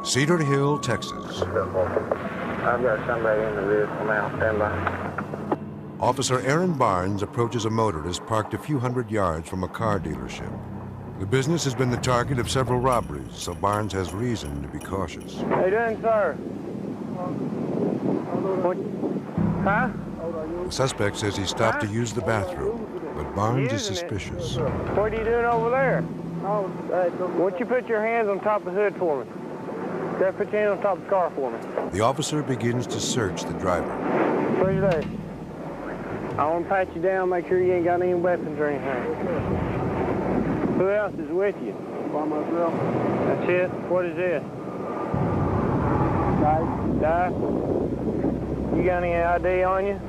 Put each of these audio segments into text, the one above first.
Cedar Hill, Texas. I've got somebody in the vehicle now. Stand by. Officer Aaron Barnes approaches a motorist parked a few hundred yards from a car dealership. The business has been the target of several robberies, so Barnes has reason to be cautious. How you doing, sir? What? Huh? The suspect says he stopped to use the bathroom, but Barnes is suspicious. What are you doing over there? Why don't you put your hands on top of the hood for me? Put your hands on top of the car for me. The officer begins to search the driver. What is that? I want to pat you down, make sure you ain't got any weapons or anything. Who else is with you? By myself. That's it? What is this? Dice. You got any ID on you?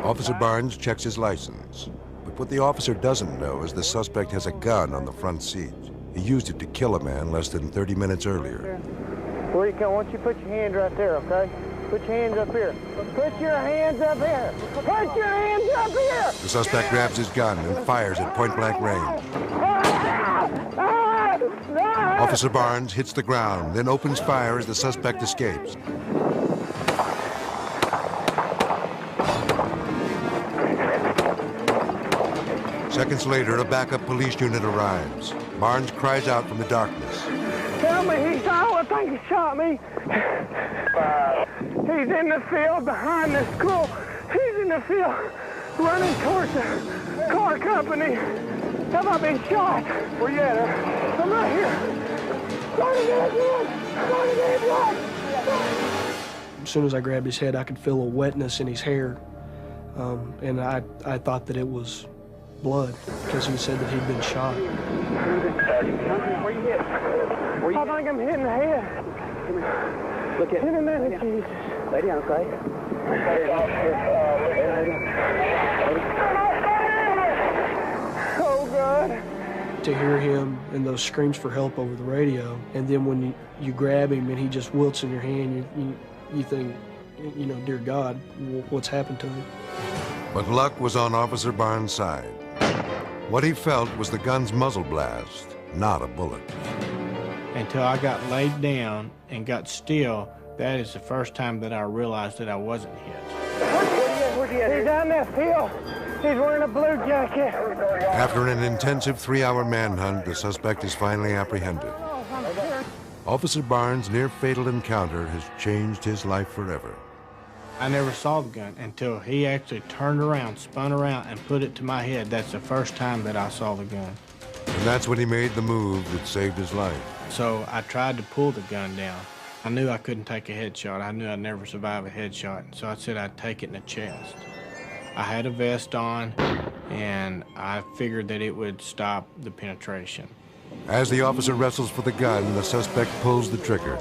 Officer Barnes checks his license. But what the officer doesn't know is the suspect has a gun on the front seat. He used it to kill a man less than 30 minutes earlier. Where you come? Why don't you put your hands right there, okay? Put your hands up here. Put your hands up here. Put your hands up here. The suspect grabs his gun and fires at point-blank range. Officer Barnes hits the ground, then opens fire as the suspect escapes. Seconds later, a backup police unit arrives. Barnes cries out from the darkness. Tell me he's all I think he shot me. He's in the field behind the school. He's in the field running towards the car company. Have I been shot? Where you at? I'm right here. Go to get him. Go to get him. As soon as I grabbed his head, I could feel a wetness in his hair. And I thought that it was blood because he said that he'd been shot. Where you hit? I think I'm hitting the head. Look at him, man. Jesus. Lay down, okay? Oh, God. To hear him and those screams for help over the radio, and then when you grab him and he just wilts in your hand, you think, you know, dear God, what's happened to him? But luck was on Officer Barnes' side. What he felt was the gun's muzzle blast, not a bullet. Until I got laid down and got still, that is the first time that I realized that I wasn't hit. Where's he at? He's down that field. He's wearing a blue jacket. After an intensive 3-hour manhunt, the suspect is finally apprehended. Officer Barnes' near-fatal encounter has changed his life forever. I never saw the gun until he actually turned around, spun around, and put it to my head. That's the first time that I saw the gun. And that's when he made the move that saved his life. So I tried to pull the gun down. I knew I couldn't take a headshot. I knew I'd never survive a headshot. So I said I'd take it in the chest. I had a vest on, and I figured that it would stop the penetration. As the officer wrestles for the gun, the suspect pulls the trigger.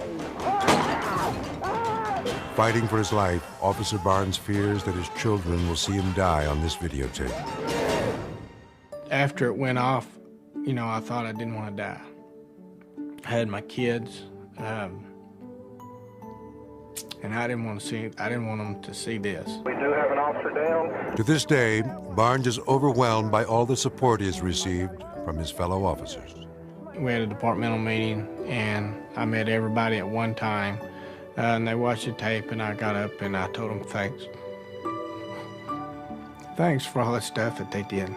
Fighting for his life, Officer Barnes fears that his children will see him die on this videotape. After it went off, you know, I thought I didn't want to die. I had my kids, and I didn't want them to see this. We do have an officer down. To this day, Barnes is overwhelmed by all the support he has received from his fellow officers. We had a departmental meeting, and I met everybody at one time, and they watched the tape, and I got up and I told them thanks. Thanks for all the stuff that they did.